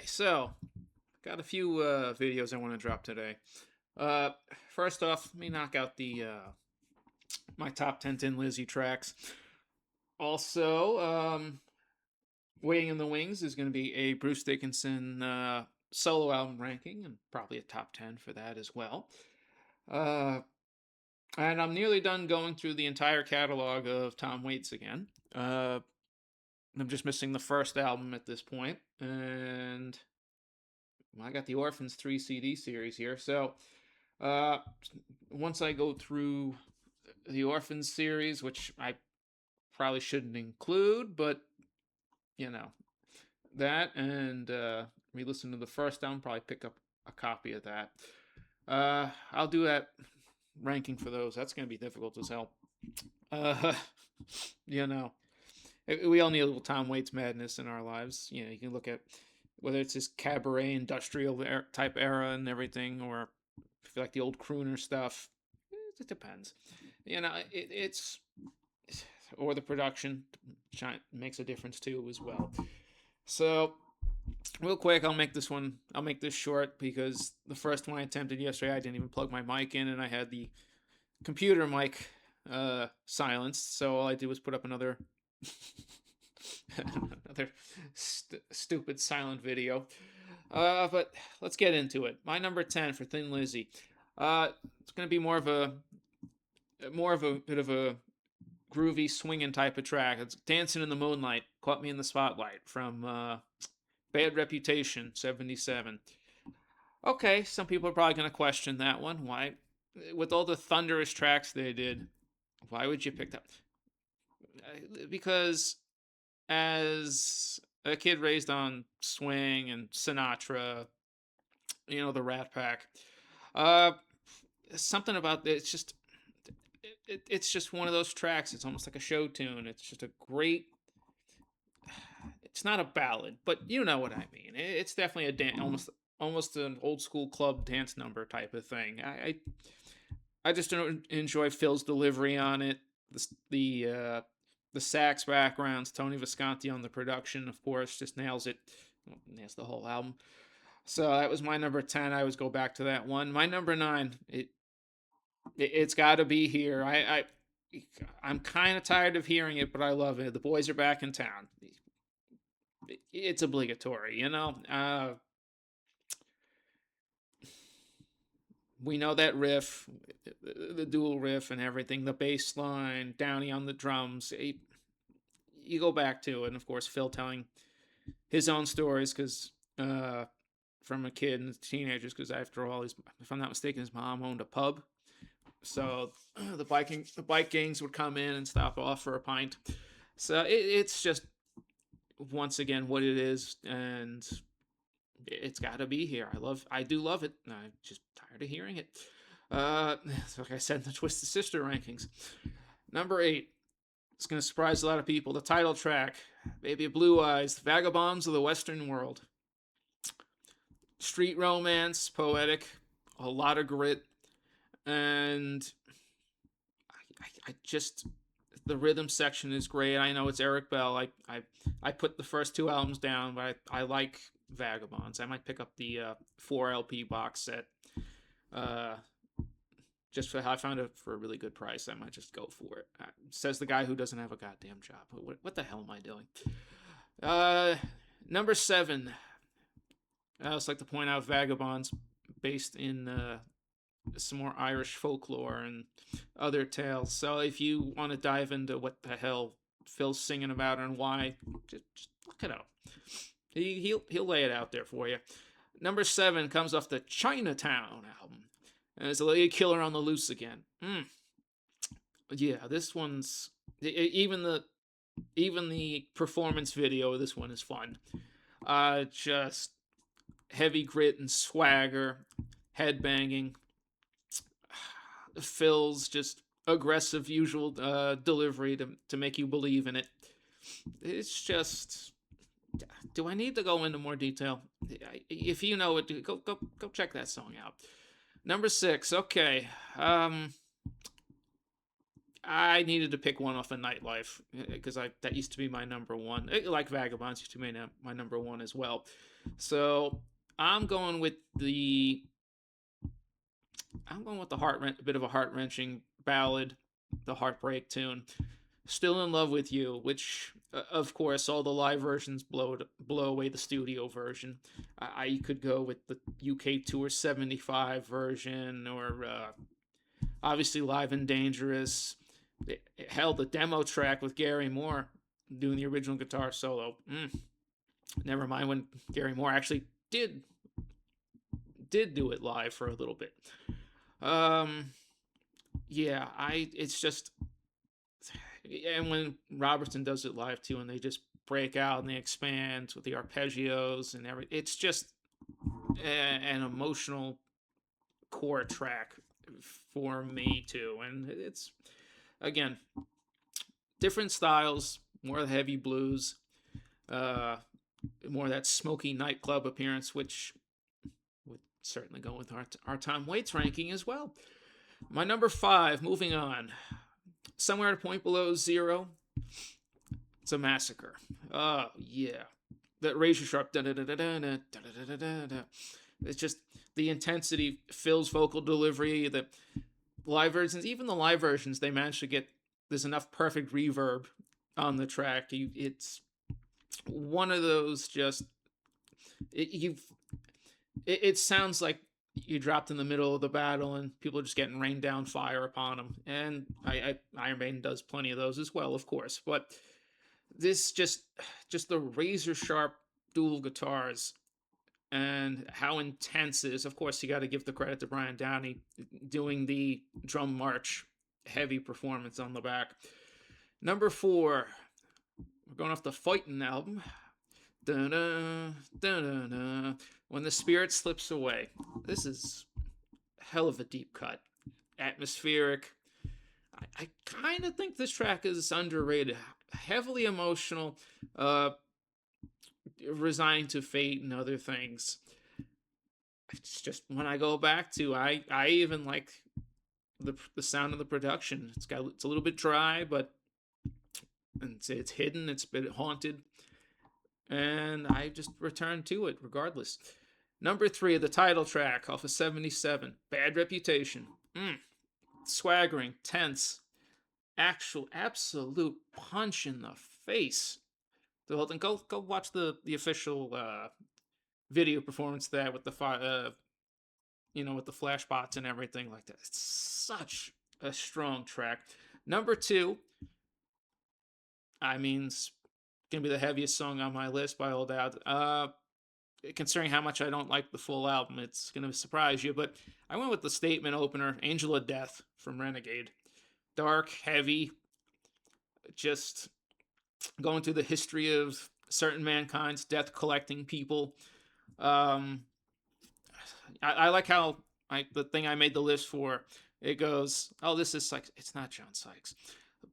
So got a few videos I want to drop today. Uh, First off, let me knock out the my top 10 Tin Lizzy tracks. Also, waiting in the wings is going to be a Bruce Dickinson solo album ranking, and probably a top 10 for that as well. Uh, and I'm nearly done going through the entire catalog of Tom Waits again. I'm just missing the first album at this point, and I got the Orphans 3 CD series here. So uh, once I go through the Orphans series, which I probably shouldn't include, but you know, that and re listen to the first album, probably pick up a copy of that. I'll do that ranking for those. That's going to be difficult as hell. Uh, you know, we all need a little Tom Waits madness in our lives. You can look at whether it's his cabaret industrial type era and everything, or if you like the old crooner stuff. It depends. It's or the production makes a difference too as well. So real quick, I'll make this short because the first one I attempted yesterday, I didn't even plug my mic in, and I had the computer mic silenced. So all I did was put up another stupid silent video. But let's get into it. My number 10 for Thin Lizzy. It's gonna be more of a bit of a groovy swinging type of track. It's Dancing in the Moonlight, Caught Me in the Spotlight from Bad Reputation 77. Okay, some people are probably going to question that one. Why? With all the thunderous tracks they did, why would you pick that? Because as a kid raised on swing and Sinatra, the Rat Pack, uh, something about it's just one of those tracks. It's almost like a show tune. It's just a great. It's not a ballad, but you know what I mean. It's definitely a almost an old school club dance number type of thing. I just don't enjoy Phil's delivery on it. The sax backgrounds, Tony Visconti on the production, of course, just nails it. Nails the whole album. So that was my number 10. I always go back to that one. My number 9. It's got to be here. I'm kind of tired of hearing it, but I love it. The Boys Are Back in Town. It's obligatory, we know that riff, the dual riff and everything, the bass line, Downey on the drums. You go back to it, and of course, Phil telling his own stories because from a kid and teenagers, because after all, if I'm not mistaken, his mom owned a pub. So the bike gangs would come in and stop off for a pint. So it's just once again what it is, and it's got to be here. I do love it. I'm just tired of hearing it. Like I said in the Twisted Sister rankings, number 8. It's gonna surprise a lot of people. The title track, Baby Blue Eyes, Vagabonds of the Western World. Street romance, poetic, a lot of grit, and I just the rhythm section is great. I know it's Eric Bell. I put the first 2 albums down, but I like Vagabonds. I might pick up the 4 LP box set. Just for I found it for a really good price. I might just go for it. Says the guy who doesn't have a goddamn job. What the hell am I doing? Number 7. I also like to point out Vagabonds, based in some more Irish folklore and other tales. So if you want to dive into what the hell Phil's singing about and why, just look it up. He'll lay it out there for you. Number 7 comes off the Chinatown album, and it's a lady killer on the loose again. Yeah, this one's even the performance video of this one is fun. Just heavy grit and swagger, headbanging. Phil's just aggressive usual delivery to make you believe in it. It's just. Do I need to go into more detail? If you know it, go check that song out. Number 6. Okay. I needed to pick one off of Nightlife because that used to be my number 1. Like Vagabonds used to be my number 1 as well. So I'm going with the a bit of a heart wrenching ballad, the heartbreak tune. Still in Love with You, which of course all the live versions blow away the studio version. I could go with the UK Tour 75 version, or obviously Live and Dangerous. It held the demo track with Gary Moore doing the original guitar solo. Never mind when Gary Moore actually did do it live for a little bit. Um, yeah, I it's just and when Robertson does it live too, and they just break out and they expand with the arpeggios and everything, it's just an emotional core track for me too. And it's again different styles, more of the heavy blues, uh, more of that smoky nightclub appearance, which would certainly go with our Tom Waits ranking as well. My number five, moving on, somewhere at a point below zero, it's a massacre. Oh yeah, that razor sharp. It's just the intensity, Phil's vocal delivery, the live versions, even the live versions, they managed to get there's enough perfect reverb on the track. It's one of those just it, you've it sounds like you dropped in the middle of the battle and people are just getting rained down fire upon them. And Iron Maiden does plenty of those as well, of course. But this just the razor sharp dual guitars and how intense it is. Of course, you got to give the credit to Brian Downey doing the drum march heavy performance on the back. Number four, we're going off the Fighting album. Da-da, da-da-da. When the Spirit Slips Away. This is hell of a deep cut. Atmospheric. I kind of think this track is underrated. Heavily emotional. Resigned to fate and other things. It's just when I go back to, I even like the sound of the production. It's a little bit dry, but it's hidden. It's a bit haunted, and I just return to it regardless. Number three, the title track off of '77, "Bad Reputation." Swaggering, tense, actual absolute punch in the face. The whole thing. Go watch the official video performance of that with the with the flashbots and everything like that. It's such a strong track. Number two, I mean, it's gonna be the heaviest song on my list by all doubt. Considering how much I don't like the full album, it's gonna surprise you. But I went with the statement opener, "Angel of Death" from Renegade. Dark, heavy, just going through the history of certain mankind's death collecting people. Um, I like how the thing I made the list for, it goes, oh, this is Sykes. It's not John Sykes,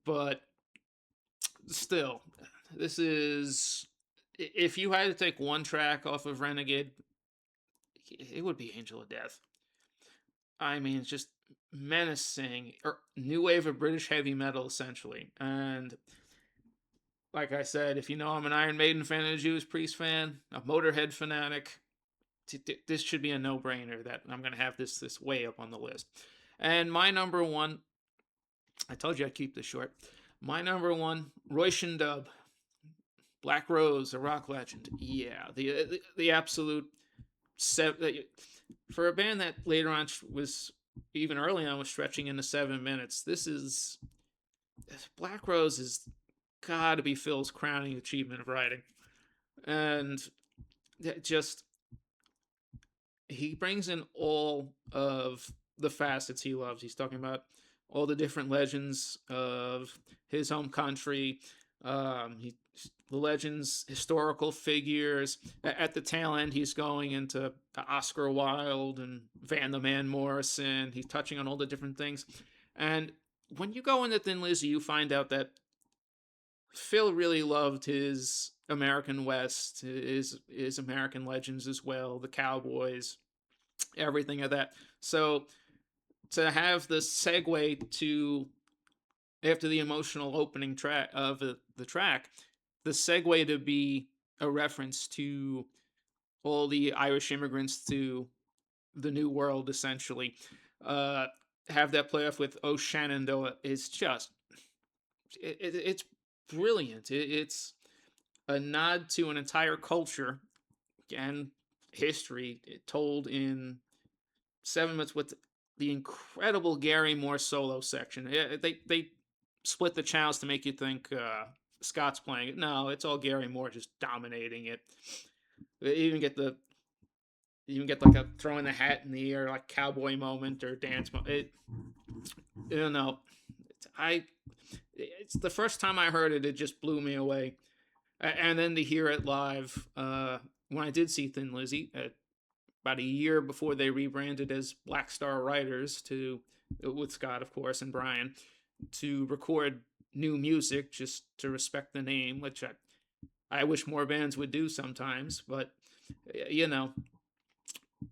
but still, this is. If you had to take one track off of Renegade, it would be Angel of Death. I mean, it's just menacing, or new wave of British heavy metal, essentially. And like I said, if you know I'm an Iron Maiden fan and a Judas Priest fan, a Motorhead fanatic, this should be a no-brainer that I'm going to have this way up on the list. And my number one, I told you I'd keep this short. My number one, Royston Dub, Black Rose, a rock legend. Yeah, the absolute for a band that later on was even early on was stretching into 7 minutes. This is Black Rose is got to be Phil's crowning achievement of writing, and just he brings in all of the facets he loves. He's talking about all the different legends of his home country. The legends, historical figures. At the tail end, he's going into Oscar Wilde and Van the Man Morrison. He's touching on all the different things. And when you go into Thin Lizzy, you find out that Phil really loved his American West, his American legends as well, the cowboys, everything of that. So to have the segue to after the emotional opening track of the track, the segue to be a reference to all the Irish immigrants to the New World, essentially. Uh, have that playoff with O'Shenandoah is just it's brilliant. It's a nod to an entire culture and history told in 7 minutes with the incredible Gary Moore solo section. They split the channels to make you think Scott's playing it. No, it's all Gary Moore just dominating it. They even get like a throwing the hat in the air like cowboy moment or dance moment. You don't know. I it's the first time I heard it, it just blew me away. And then to hear it live, when I did see Thin Lizzy about a year before they rebranded as Black Star Writers to with Scott, of course, and Brian to record new music just to respect the name, which I wish more bands would do sometimes. But you know,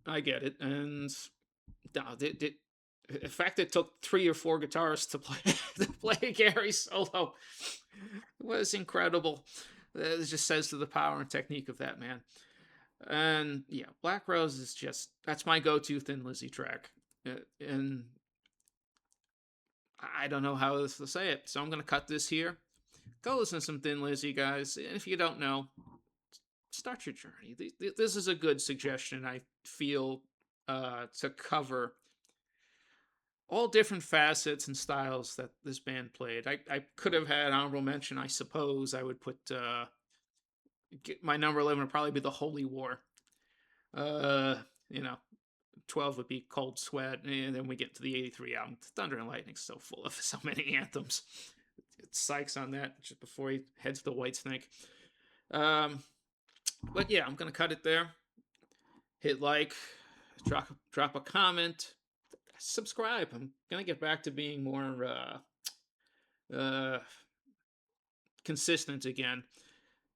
I get it, and no, in fact, it took 3 or 4 guitarists to play to play Gary's solo. It was incredible. It just says to the power and technique of that man. And yeah, Black Rose is just that's my go-to Thin Lizzy track, and I don't know how else to say it, so I'm gonna cut this here. Go listen to some Thin Lizzy, guys. And if you don't know, start your journey. This is a good suggestion. I feel to cover all different facets and styles that this band played. I could have had honorable mention. I suppose I would put my number 11 would probably be the Holy War. Uh, you know, 12 would be Cold Sweat, and then we get to the 83 album. Thunder and Lightning's so full of so many anthems. It's Sykes on that just before he heads to Whitesnake. Um, but yeah, I'm gonna cut it there. Hit like, drop a comment, subscribe. I'm gonna get back to being more uh, consistent again.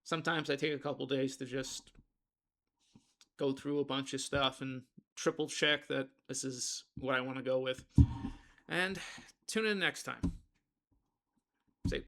Sometimes I take a couple days to just go through a bunch of stuff and triple check that this is what I want to go with. And tune in next time. Say